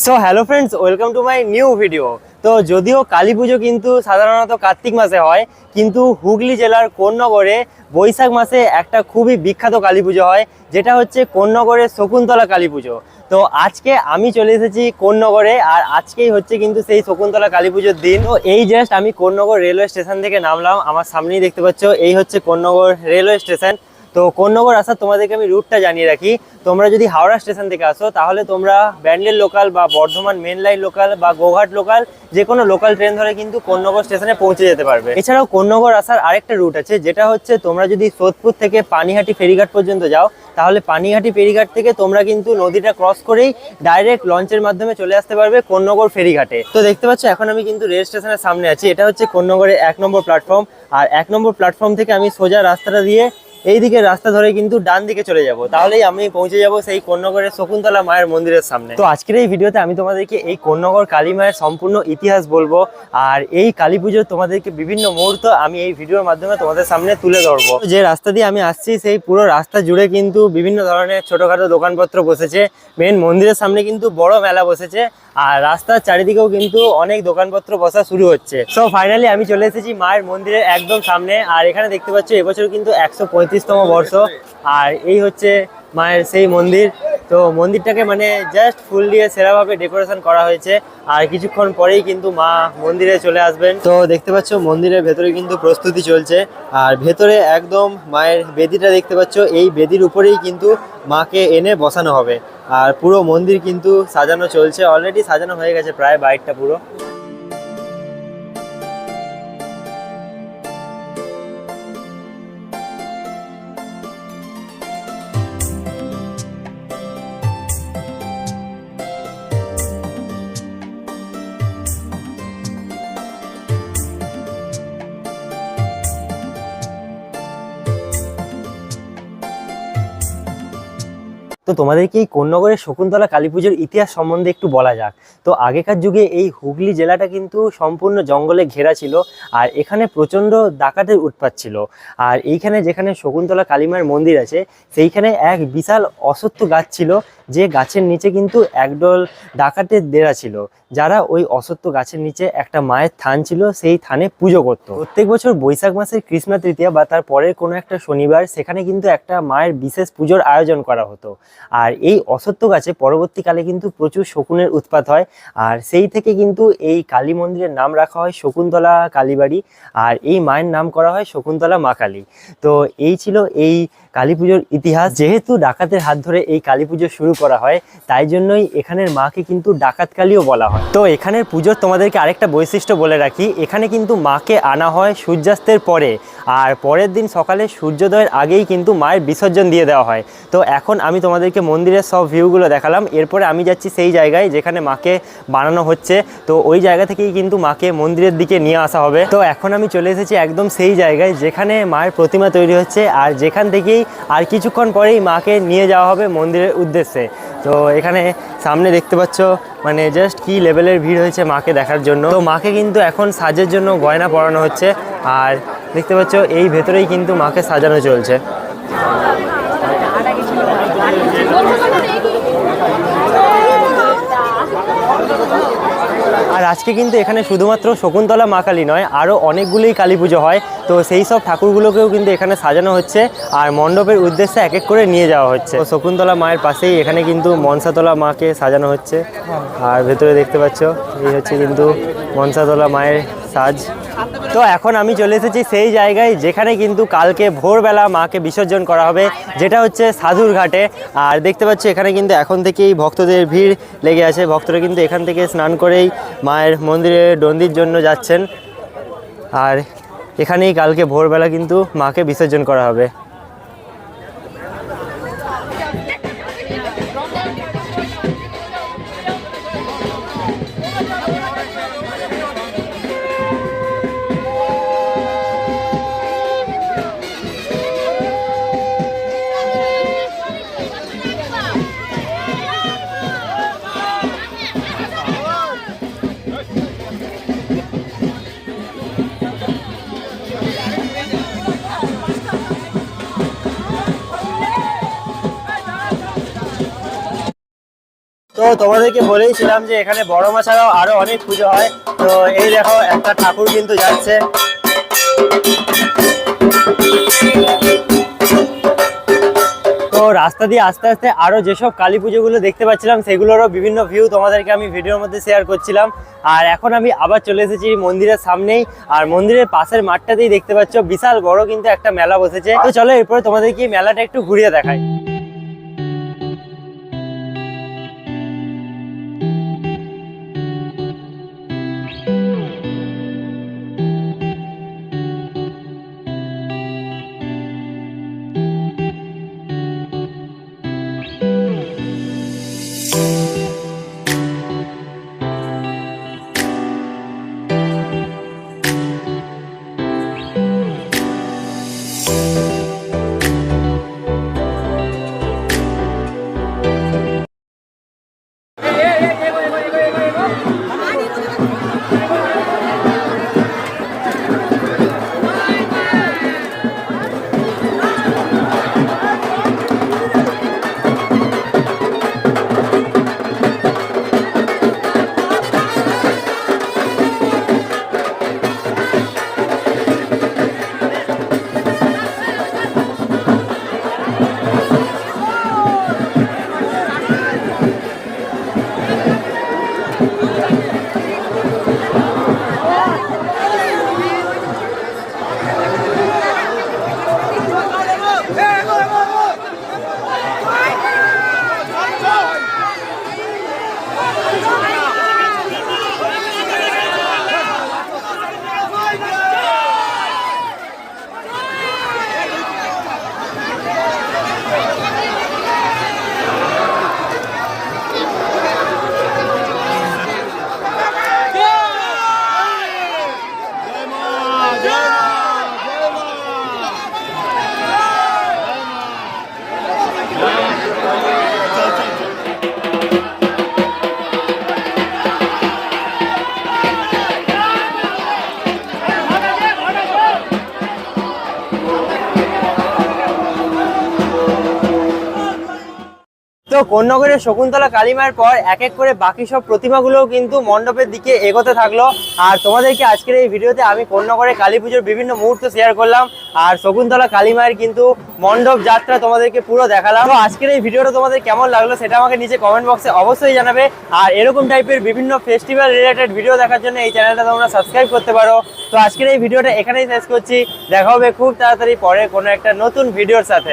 So hello friends, welcome to my new video. তো যদিও কালী পুজো কিন্তু সাধারণত কার্তিক মাসে হয়, কিন্তু হুগলি জেলার কোন্নগরে বৈশাখ মাসে একটা খুবই বিখ্যাত কালী পুজো হয়, যেটা হচ্ছে কোন্নগরের শকুন্তলা কালী পুজো। তো আজকে আমি চলে এসেছি কোন্নগরে, আর আজকেই হচ্ছে কিন্তু সেই শকুন্তলা কালী পুজোর দিন। তো এই জাস্ট আমি কোন্নগর রেলওয়ে স্টেশন থেকে নামলাম, আমার সামনেই দেখতে পাচ্ছ এই হচ্ছে কোন্নগর রেলওয়ে স্টেশন। তো কোন্নগর আসার তোমাদেরকে আমি রুটটা জানিয়ে রাখি। তোমরা যদি হাওড়া স্টেশন থেকে আসো তাহলে তোমরা ব্যান্ডেল লোকাল বা বর্ধমান মেন লাইন লোকাল বা গোঘাট লোকাল যে কোনো লোকাল ট্রেন ধরে কিন্তু কোন্নগর স্টেশনে পৌঁছে যেতে পারবে। এছাড়াও কোন্নগর আসার আরেকটা রুট আছে, যেটা হচ্ছে তোমরা যদি সোদপুর থেকে পানিহাটি ফেরিঘাট পর্যন্ত যাও তাহলে পানিহাটি ফেরিঘাট থেকে তোমরা কিন্তু নদীটা ক্রস করেই ডাইরেক্ট লঞ্চের মাধ্যমে চলে আসতে পারবে কোন্নগর ফেরিঘাটে। তো দেখতে পাচ্ছ এখন আমি কিন্তু রেল স্টেশনের সামনে আছি। এটা হচ্ছে কোন্নগরের 1 নম্বর প্ল্যাটফর্ম, আর 1 নম্বর প্ল্যাটফর্ম থেকে আমি সোজা রাস্তাটা দিয়ে এই দিকে রাস্তা ধরে কিন্তু ডান দিকে চলে যাব, তাহলেই আমি পৌঁছে যাব সেই কোন্নগরের শকুন্তলা মায়ের মন্দিরের সামনে। তো আজকের এই ভিডিওতে আমি তোমাদেরকে এই কোন্নগর কালী মায়ের সম্পূর্ণ ইতিহাস বলবো, আর এই কালী পুজোর তোমাদেরকে বিভিন্ন মুহূর্ত আমি এই ভিডিওর মাধ্যমে তোমাদের সামনে তুলে ধরবো। যে রাস্তা দিয়ে আমি আসছি সেই পুরো রাস্তা জুড়ে কিন্তু বিভিন্ন ধরনের ছোটখাটো দোকানপত্র বসেছে। মেন মন্দিরের সামনে কিন্তু বড় মেলা বসেছে, আর রাস্তার চারিদিকেও কিন্তু অনেক দোকানপত্র বসা শুরু হচ্ছে। সো ফাইনালি আমি চলে এসেছি মায়ের মন্দিরের একদম সামনে, আর এখানে দেখতে পাচ্ছ এবছর কিন্তু 135তম বর্ষ, আর এই হচ্ছে মায়ের সেই মন্দির। তো মন্দিরটাকে মানে জাস্ট ফুল দিয়ে সেরাভাবে ডেকোরেশন করা হয়েছে, আর কিছুক্ষণ পরেই কিন্তু মা মন্দিরে চলে আসবেন। তো দেখতে পাচ্ছ মন্দিরের ভেতরে কিন্তু প্রস্তুতি চলছে, আর ভেতরে একদম মায়ের বেদিটা দেখতে পাচ্ছ, এই বেদির উপরেই কিন্তু মাকে এনে বসানো হবে। আর পুরো মন্দির কিন্তু সাজানো চলছে, অলরেডি সাজানো হয়ে গেছে প্রায় বাইরটা পুরো। তো তোমাদেরকে এই কোন্নগরের শকুন্তলা কালী পুজোর ইতিহাস সম্বন্ধে একটু বলা যাক। তো আগেকার যুগে এই হুগলি জেলাটা কিন্তু সম্পূর্ণ জঙ্গলে ঘেরা ছিল, আর এখানে প্রচণ্ড ডাকাতের উৎপাত ছিল। আর এইখানে যেখানে শকুন্তলা কালীমার মন্দির আছে সেইখানে এক বিশাল অশ্বত্থ গাছ ছিল, যে গাছের নিচে কিন্তু একদল ডাকাতের ডেরা ছিল, যারা ওই অশ্বত্থ গাছের নিচে একটা মায়ের থান ছিল, সেই থানে পুজো করত। প্রত্যেক বছর বৈশাখ মাসের কৃষ্ণা তৃতীয়া বা তার পরের কোনো একটা শনিবার সেখানে কিন্তু একটা মায়ের বিশেষ পুজোর আয়োজন করা হতো। আর এই অশ্বত্থ গাছে পরবর্তীকালে কিন্তু প্রচুর শকুনের উৎপাত হয়, আর সেই থেকে কিন্তু এই কালী মন্দিরের নাম রাখা হয় শকুন্তলা কালীবাড়ি, আর এই মায়ের নাম করা হয় শকুন্তলা মা কালী। তো এই ছিল এই কালী পুজোর ইতিহাস। যেহেতু ডাকাতের হাত ধরে এই কালী পুজো শুরু করা হয়, তাই জন্যই এখানের মাকে কিন্তু ডাকাত কালীও বলা হয়। তো এখানের পুজোর তোমাদেরকে আরেকটা বৈশিষ্ট্য বলে রাখি, এখানে কিন্তু মাকে আনা হয় সূর্যাস্তের পরে, আর পরের দিন সকালে সূর্যোদয়ের আগেই কিন্তু মায়ের বিসর্জন দিয়ে দেওয়া হয়। তো এখন আমি তোমাদেরকে মন্দিরের সব ভিউগুলো দেখালাম, এরপরে আমি যাচ্ছি সেই জায়গায় যেখানে মাকে বানানো হচ্ছে। তো ওই জায়গা থেকেই কিন্তু মাকে মন্দিরের দিকে নিয়ে আসা হবে। তো এখন আমি চলে এসেছি একদম সেই জায়গায় যেখানে মায়ের প্রতিমা তৈরি হচ্ছে, আর যেখান থেকেই আর কিছুক্ষণ পরেই মাকে নিয়ে যাওয়া হবে মন্দিরের উদ্দেশ্যে। তো এখানে সামনে দেখতে পাচ্ছ মানে জাস্ট কি লেভেলের ভিড় হয়েছে মাকে দেখার জন্য। তো মাকে কিন্তু এখন সাজের জন্য গয়না পরানো হচ্ছে, আর দেখতে পাচ্ছ এই ভেতরেই কিন্তু মাকে সাজানো চলছে। আর আজকে কিন্তু এখানে শুধুমাত্র শকুন্তলা মা কালী নয়, আরও অনেকগুলোই কালী পুজো হয়। তো সেই সব ঠাকুরগুলোকেও কিন্তু এখানে সাজানো হচ্ছে, আর মণ্ডপের উদ্দেশ্যে এক এক করে নিয়ে যাওয়া হচ্ছে। তো শকুন্তলা মায়ের পাশেই এখানে কিন্তু মনসাতলা মাকে সাজানো হচ্ছে, আর ভেতরে দেখতে পাচ্ছ এই হচ্ছে কিন্তু মনসাতলা মায়ের সাজ। তো এখন আমি চলে এসেছি সেই জায়গায় যেখানে কিন্তু কালকে ভোরবেলা মাকে বিসর্জন করা হবে, যেটা হচ্ছে সাধুর ঘাটে। আর দেখতে পাচ্ছি এখানে কিন্তু এখন থেকেই ভক্তদের ভিড় লেগে আছে, ভক্তরা কিন্তু এখান থেকে স্নান করেই মায়ের মন্দিরে ডন্ডির জন্য যাচ্ছেন, আর এখানেই কালকে ভোরবেলা কিন্তু মাকে বিসর্জন করা হবে। তোমাদেরকে বলেইছিলাম যে এখানে বড় মা ছাড়াও আরো অনেক পুজো হয়। তো এই দেখো একটা ঠাকুর কিন্তু যাচ্ছে। তো রাস্তা দিয়ে আস্তে আস্তে আরো যেসব কালী পুজোগুলো দেখতে পাচ্ছিলাম সেগুলোরও বিভিন্ন ভিউ তোমাদেরকে আমি ভিডিওর মধ্যে শেয়ার করছিলাম। আর এখন আমি আবার চলে এসেছি মন্দিরের সামনেই, আর মন্দিরের পাশের মাঠটাতেই দেখতে পাচ্ছ বিশাল বড় কিন্তু একটা মেলা বসেছে। তো চলো এরপরে তোমাদেরকে মেলাটা একটু ঘুরিয়ে দেখাই। তো কোন্নগরের শকুন্তলা কালী মায়ের পর এক এক করে বাকি সব প্রতিমাগুলোও কিন্তু মণ্ডপের দিকে এগোতে থাকলো। আর তোমাদেরকে আজকের এই ভিডিওতে আমি কোন্নগরের কালী পুজোর বিভিন্ন মুহূর্ত শেয়ার করলাম, আর শকুন্তলা কালী মায়ের কিন্তু মণ্ডপ যাত্রা তোমাদেরকে পুরো দেখালাম। তো আজকের এই ভিডিওটা তোমাদের কেমন লাগলো সেটা আমাকে নিচে কমেন্ট বক্সে অবশ্যই জানাবে। আর এরকম টাইপের বিভিন্ন ফেস্টিভ্যাল রিলেটেড ভিডিও দেখার জন্য এই চ্যানেলটা তোমরা সাবস্ক্রাইব করতে পারো। তো আজকের এই ভিডিওটা এখানেই শেষ করছি, দেখা হবে খুব তাড়াতাড়ি পরে কোনো একটা নতুন ভিডিওর সাথে।